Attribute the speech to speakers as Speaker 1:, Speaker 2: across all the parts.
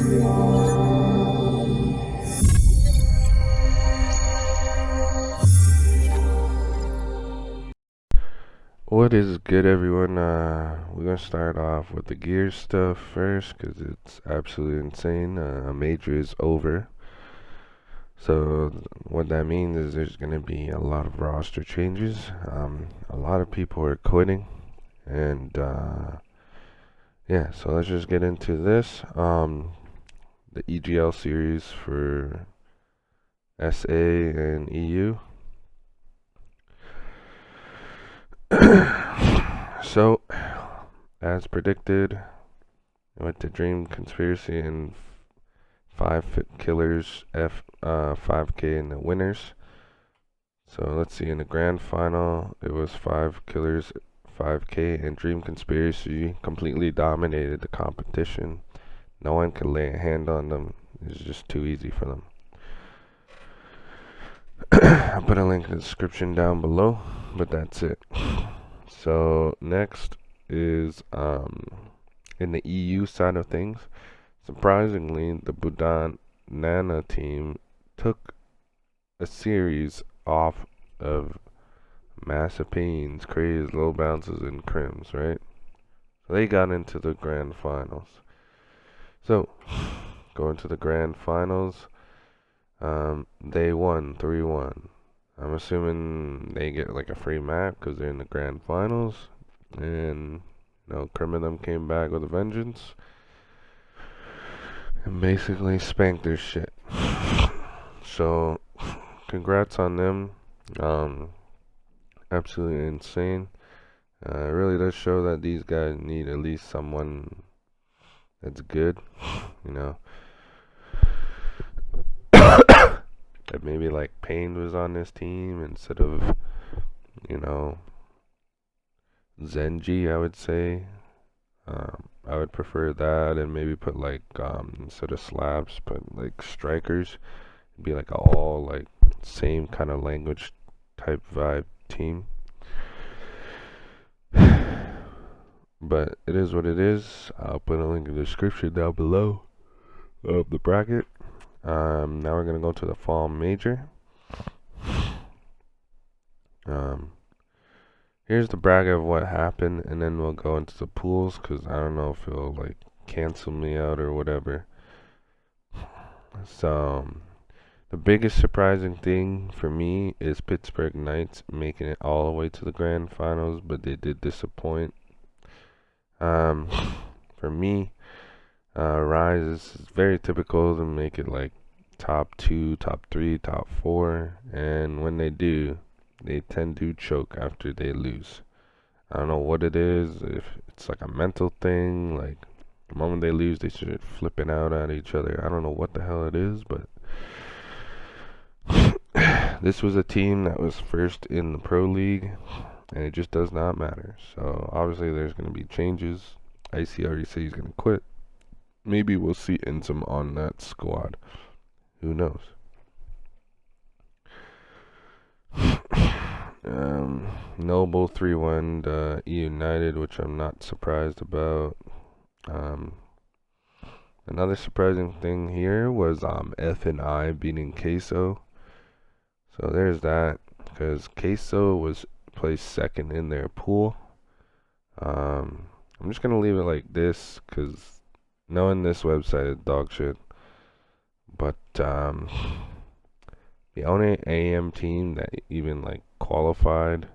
Speaker 1: What is good, everyone? We're gonna start off with the gear stuff first because it's absolutely insane. A major is over, so what that means is there's gonna be a lot of roster changes. A lot of people are quitting, and yeah. So let's just get into this. The EGL series for SA and EU. So, as predicted, I went to Dream Conspiracy and 5 killers 5K in the winners. So let's see, in the grand final, it was 5 killers 5K, and Dream Conspiracy completely dominated the competition. No one could lay a hand on them. It was just too easy for them. I'll put a link in the description down below, but that's it. So next is in the EU side of things. Surprisingly, the Budan Nana team took a series off of Massive Painz, Craze, Low Bounces, and Crims, right? So they got into the grand finals. So, going to the grand finals, they won 3-1. I'm assuming they get like a free map because they're in the grand finals. And, Crim and them came back with a vengeance and basically spanked their shit. So, congrats on them. Absolutely insane. It really does show that these guys need at least someone that's good, you know. That maybe like Painz was on this team instead of, you know, Zenji, I would say. I would prefer that, and maybe put like instead of slaps, put like strikers. It'd be like all like same kind of language type vibe team. But it is what it is. I'll put a link in the description down below of the bracket. Now we're gonna go to the fall major. Here's the bracket of what happened, and then we'll go into the pools because I don't know if it'll like cancel me out or whatever. So the biggest surprising thing for me is Pittsburgh Knights making it all the way to the grand finals, but they did disappoint. For me, Rise is very typical to make it like top 2, top 3, top 4, and when they do, they tend to choke after they lose. I don't know what it is, if it's like a mental thing, like the moment they lose, they start flipping out at each other. I don't know what the hell it is, but this was a team that was first in the Pro League, and it just does not matter. So obviously there's going to be changes. IC he's going to quit. Maybe we'll see Insum on that squad. Who knows? Noble 3-1 United, which I'm not surprised about. Another surprising thing here was F&I beating Queso. So there's that, because Queso was placed second in their pool. I'm just gonna leave it like this, because knowing this website is dog shit. But the only AM team that even like qualified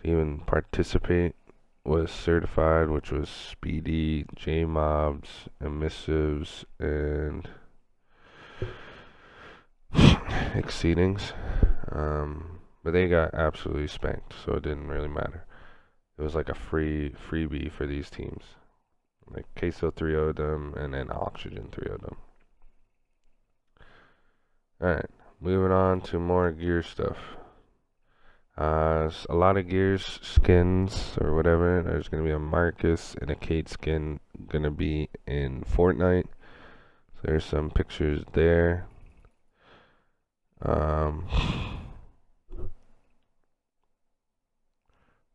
Speaker 1: to even participate was certified, which was Speedy, J Mobs, Emissives, and Exceedings. But they got absolutely spanked, so it didn't really matter. It was like a freebie for these teams. Like Queso 3-0'd them, and then Oxygen 3-0'd them. Alright, moving on to more gear stuff. A lot of gears, skins, or whatever. There's going to be a Marcus and a Kate skin going to be in Fortnite. So there's some pictures there.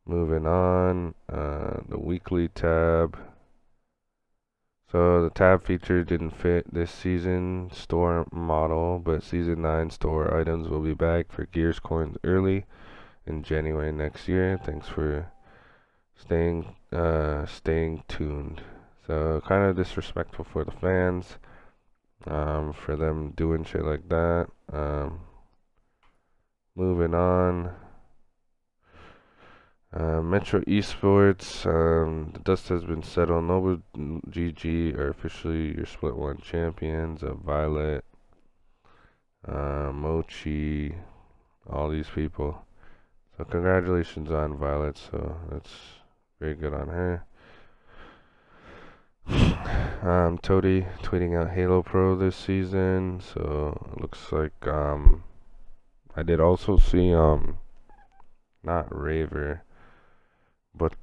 Speaker 1: Moving on, the weekly tab. So the tab feature didn't fit this season store model, but season 9 store items will be back for Gears coins early in January next year. Thanks for staying tuned. So kind of disrespectful for the fans, for them doing shit like that. Moving on. Metro eSports, the dust has been settled. Noble GG are officially your Split 1 champions of Violet, Mochi, all these people. So congratulations on Violet, so that's very good on her. Toady tweeting out Halo Pro this season, so it looks like, I did also see, not Raver, but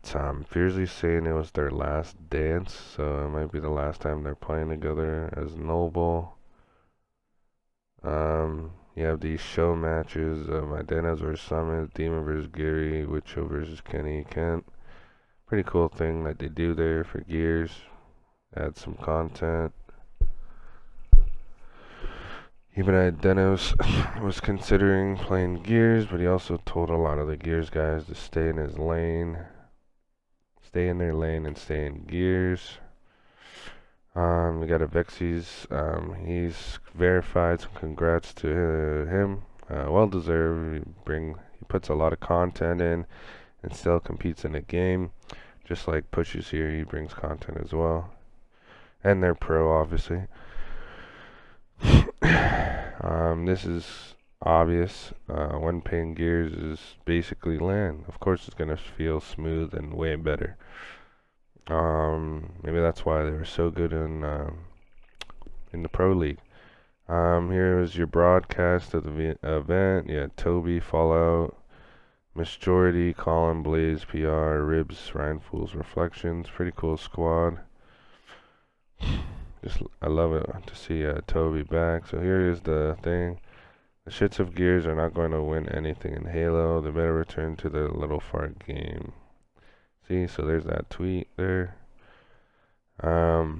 Speaker 1: Fiercely saying it was their last dance, so it might be the last time they're playing together as Noble. You have these show matches of Idenas vs Summit, Demon vs Gary, Witcho vs Kenny Kent. Pretty cool thing that they do there for Gears. Add some content. Even Idenas was considering playing Gears, but he also told a lot of the Gears guys to stay in his lane. Stay in their lane and stay in Gears. We got a Vexies. He's verified, so congrats to him. Well deserved. He puts a lot of content in and still competes in the game. Just like Pushes here, he brings content as well. And they're pro, obviously. This is obvious. When playing Gears is basically LAN. Of course, it's gonna feel smooth and way better. Maybe that's why they were so good in the Pro League. Here is your broadcast of the event. Yeah, Toby, Fallout, Majority, Colin, Blaze, PR, Ribs, Ryan Fool's Reflections. Pretty cool squad. I love it to see Toby back. So here is the thing. The shits of Gears are not going to win anything in Halo. They better return to their little fart game. See, so there's that tweet there. Yeah,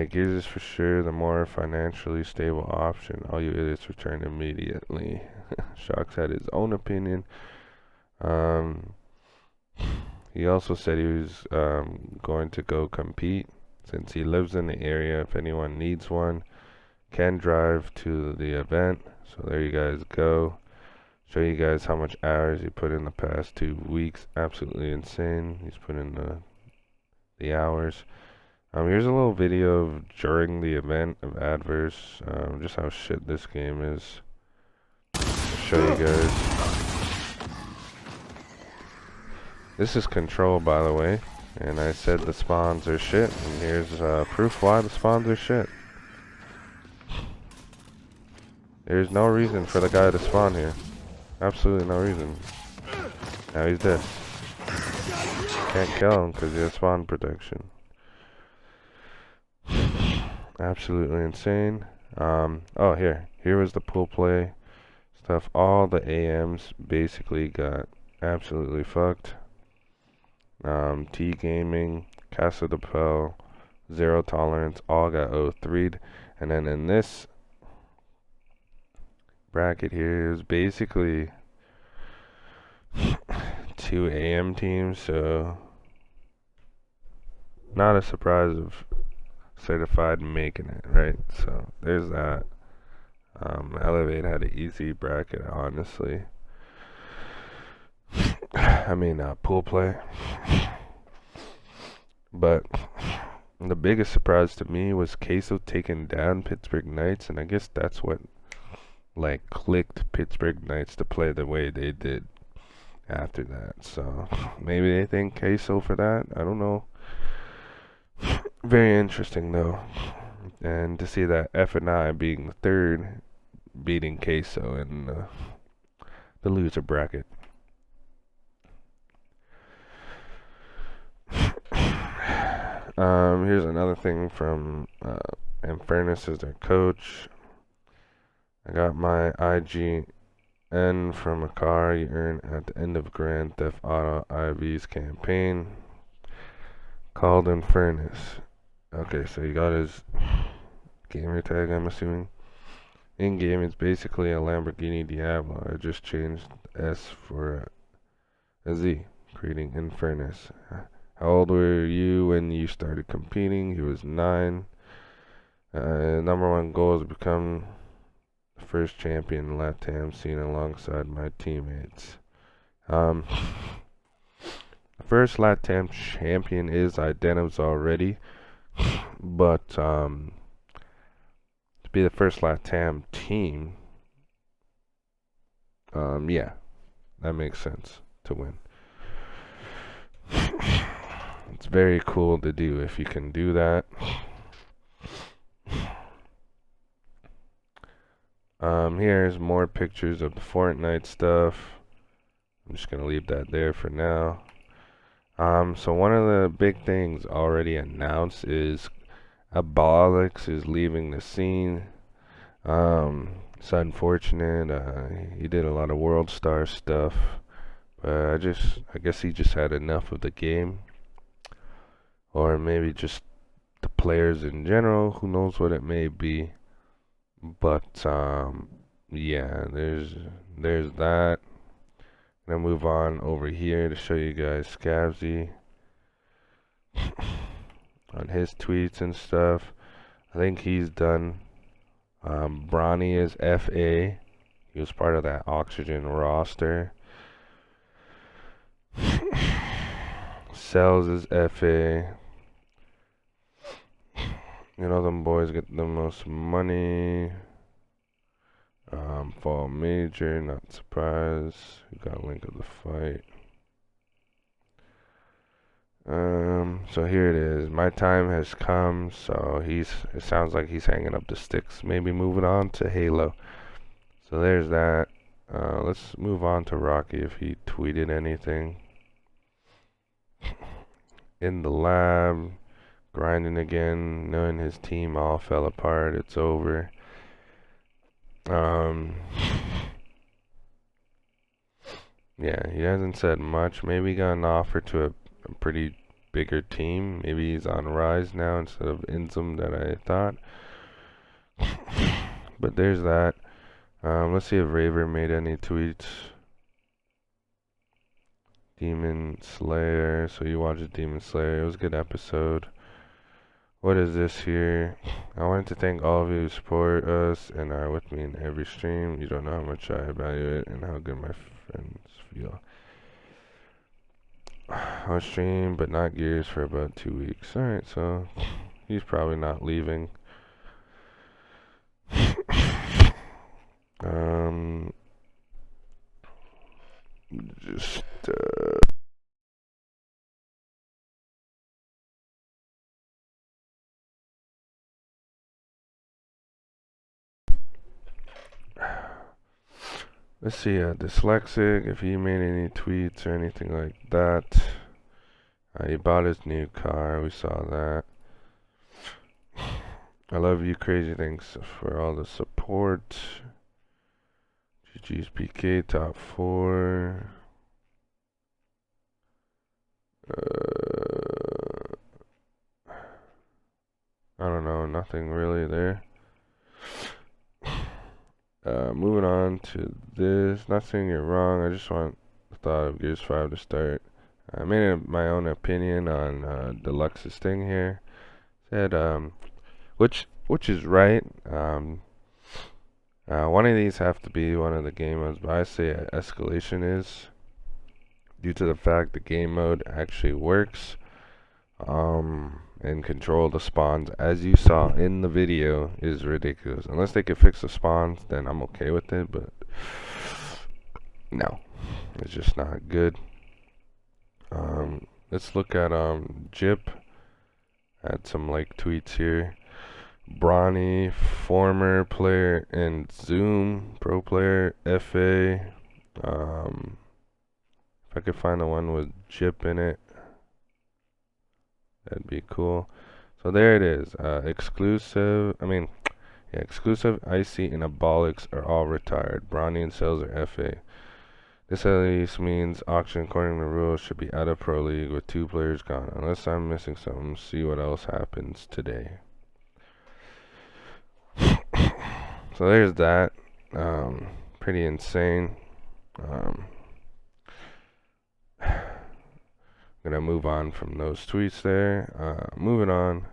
Speaker 1: Gears is for sure the more financially stable option. All you idiots return immediately. Shox had his own opinion. He also said he was going to go compete since he lives in the area. If anyone needs one, can drive to the event. So there you guys go. Show you guys how much hours he put in the past 2 weeks. Absolutely insane. He's put in the hours. Here's a little video of during the event of Adverse, just how shit this game is. I'll show you guys. This is Control, by the way, and I said the spawns are shit, and here's proof why the spawns are shit. There's no reason for the guy to spawn here. Absolutely no reason. Now he's dead. Can't kill him because he has spawn protection. Absolutely insane. Oh, here was the pool play stuff. All the AMs basically got absolutely fucked. T Gaming, Casa de Pel, Zero Tolerance, all got 0-3'd. And then in this bracket here is basically 2 AM teams, so not a surprise of Certified making it, right? So there's that. Elevate had an easy bracket, honestly. I mean, pool play. But the biggest surprise to me was Queso taking down Pittsburgh Knights, and I guess that's what like clicked Pittsburgh Knights to play the way they did after that. So maybe they thank Queso for that. I don't know. Very interesting though, and to see that F&I being the third, beating Queso in the loser bracket. Here's another thing from Infernus as their coach. I got my IGN from a car you earn at the end of Grand Theft Auto IV's campaign called Infernus. Okay, so he got his gamer tag, I'm assuming. In game, it's basically a Lamborghini Diablo. I just changed S for a Z, creating Infernus. How old were you when you started competing? He was 9. Number one goal is to become the first champion in LATAM scene alongside my teammates. The first LATAM champion is Identiv's already, but to be the first LATAM team, yeah, that makes sense to win. It's very cool to do if you can do that. Here's more pictures of the Fortnite stuff. I'm just gonna leave that there for now. So one of the big things already announced is Abolix is leaving the scene. It's unfortunate. He did a lot of World Star stuff, but I guess he just had enough of the game, or maybe just the players in general. Who knows what it may be? But yeah, there's that. Gonna move on over here to show you guys Scabsy on his tweets and stuff. I think he's done. Bronny is FA. He was part of that Oxygen roster. Cells is FA. You know, them boys get the most money. Fall Major, not surprised. We got a link of the fight. So here it is. My time has come. So it sounds like he's hanging up the sticks. Maybe moving on to Halo. So there's that. Let's move on to Rocky if he tweeted anything. In the lab, grinding again, knowing his team all fell apart. It's over. Yeah, he hasn't said much. Maybe he got an offer to a pretty bigger team. Maybe he's on Rise now instead of Inzum that I thought. But there's that. Let's see if Raver made any tweets. Demon Slayer. So you watched Demon Slayer. It was a good episode. What is this here? I wanted to thank all of you who support us and are with me in every stream. You don't know how much I value it and how good my friends feel. I'll stream, but not Gears for about 2 weeks. Alright, so he's probably not leaving. Just let's see, Dyslexic, if he made any tweets or anything like that. He bought his new car, we saw that. I love you, crazy, thanks for all the support. GG's PK, top 4. I don't know, nothing really there. Moving on to this, not saying you're wrong, I just want the thought of Gears 5 to start. I made my own opinion on Deluxe's thing here. Said, which is right. One of these have to be one of the game modes, but I say escalation is, due to the fact the game mode actually works. And control the spawns, as you saw in the video, is ridiculous. Unless they could fix the spawns, then I'm okay with it, but no, it's just not good. Let's look at Jip. Had some like tweets here. Bronny, former player, and Zoom, pro player, FA. If I could find the one with Jip in it, that'd be cool. So there it is. Exclusive, Icy, and Abolix are all retired. Bronny and Cells are FA. This at least means auction according to rules should be out of Pro League with 2 players gone. Unless I'm missing something, see what else happens today. So there's that. Pretty insane. Gonna move on from those tweets there. Moving on.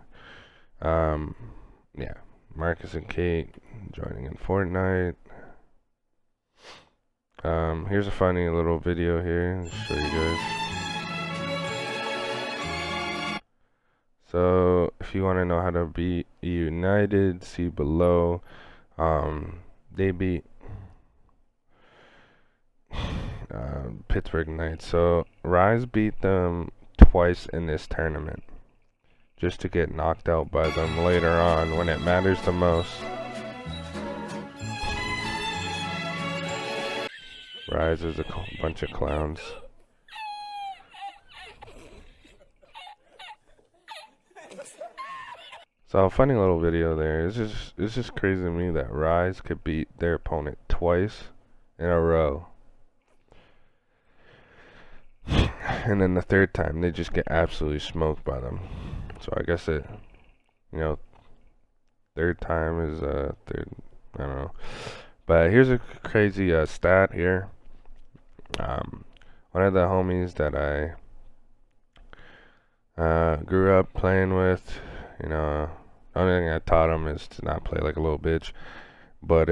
Speaker 1: Yeah, Marcus and Kate joining in Fortnite. Here's a funny little video here to show you guys. So if you want to know how to beat United, see below. They beat Pittsburgh Knights. So Rise beat them twice in this tournament, just to get knocked out by them later on when it matters the most. Rise is a bunch of clowns. So a funny little video there. It's just crazy to me that Rise could beat their opponent twice in a row. And then the third time they just get absolutely smoked by them. So I guess it, you know, third time is third, I don't know. But here's a crazy stat here. One of the homies that I grew up playing with, you know, the only thing I taught him is to not play like a little bitch. But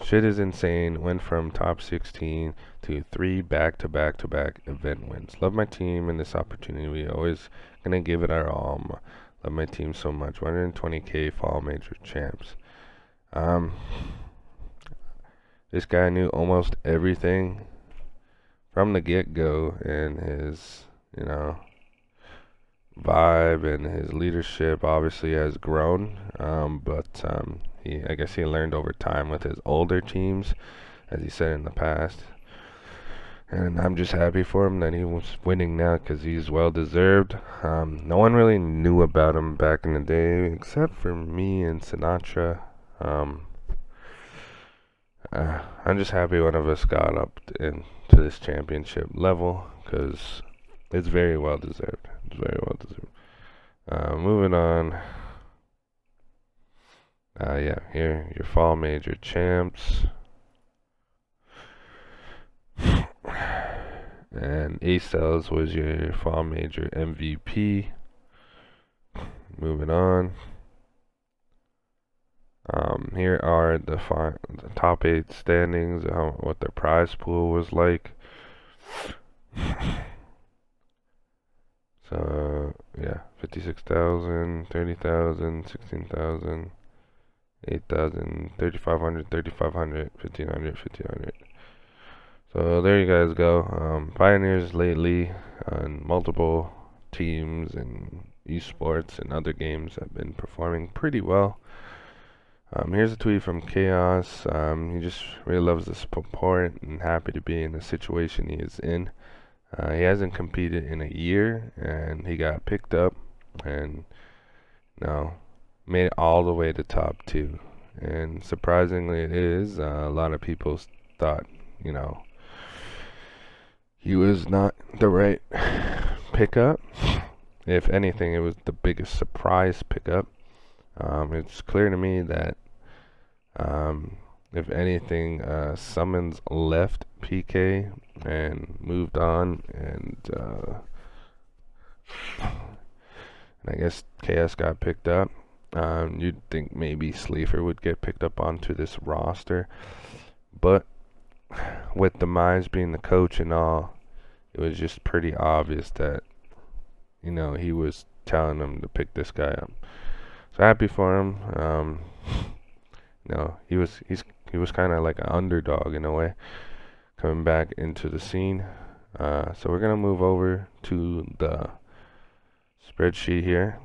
Speaker 1: shit is insane. Went from top 16 to 3 back-to-back event wins. Love my team and this opportunity. We always gonna give it our all. Love my team so much. 120K fall major champs. This guy knew almost everything from the get-go, and his, you know, vibe and his leadership obviously has grown. I guess he learned over time with his older teams, as he said in the past. And I'm just happy for him that he was winning now, because he's well deserved. No one really knew about him back in the day except for me and Sinatra. I'm just happy one of us got up into this championship level, because it's very well deserved. It's very well deserved. Moving on. Yeah, here, your fall major champs. And A-Cells was your fall major MVP. Moving on. Here are the top 8 standings, what their prize pool was like. So, yeah, 56,000, 30,000, 16,000, 8,000, 3,500, 3,500, 1,500, 1,500. So there you guys go. Pioneers lately on multiple teams and eSports and other games have been performing pretty well. Here's a tweet from Chaos. He just really loves the support and happy to be in the situation he is in. He hasn't competed in a year, and he got picked up and, you know, made it all the way to top 2. And surprisingly it is, a lot of people thought, you know, he was not the right pickup. If anything, it was the biggest surprise pickup. It's clear to me that, if anything, Summons left PK and moved on, and I guess KS got picked up. You'd think maybe Sleefer would get picked up onto this roster, but with Demise being the coach and all, it was just pretty obvious that, you know, he was telling them to pick this guy up. So happy for him. You know, he was kind of like an underdog in a way, coming back into the scene. So we're gonna move over to the spreadsheet here.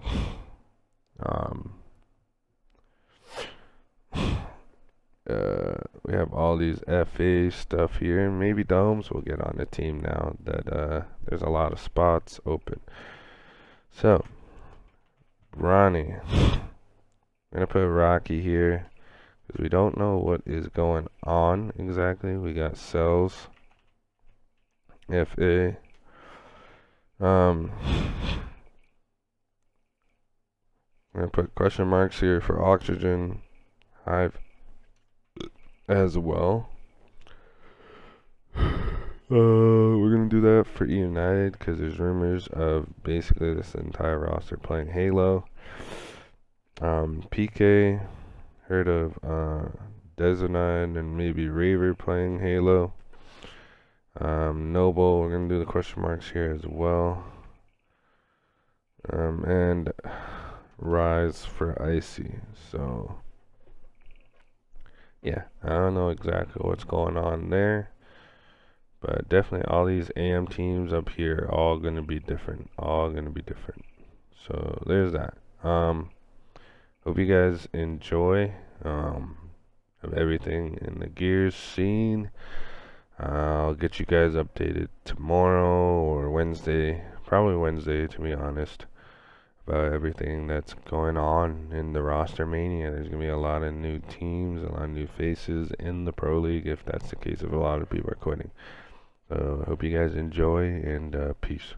Speaker 1: We have all these FA stuff here. Maybe Domes will get on the team now that there's a lot of spots open. So Ronnie, I'm gonna put Rocky here because we don't know what is going on exactly. We got Cells, FA. I'm gonna put question marks here for Oxygen, Hive as well. We're gonna do that for E United because there's rumors of basically this entire roster playing Halo. PK, heard of Desinide and maybe Raver playing Halo. Noble, we're gonna do the question marks here as well. And Rise for Icy. So yeah, I don't know exactly what's going on there, but definitely all these AM teams up here are all gonna be different. So there's that. Hope you guys enjoy of everything in the Gears scene. I'll get you guys updated tomorrow or Wednesday, probably Wednesday to be honest, about everything that's going on in the Rostermania. There's going to be a lot of new teams, a lot of new faces in the Pro League, if that's the case, if a lot of people are quitting. So I hope you guys enjoy, and peace.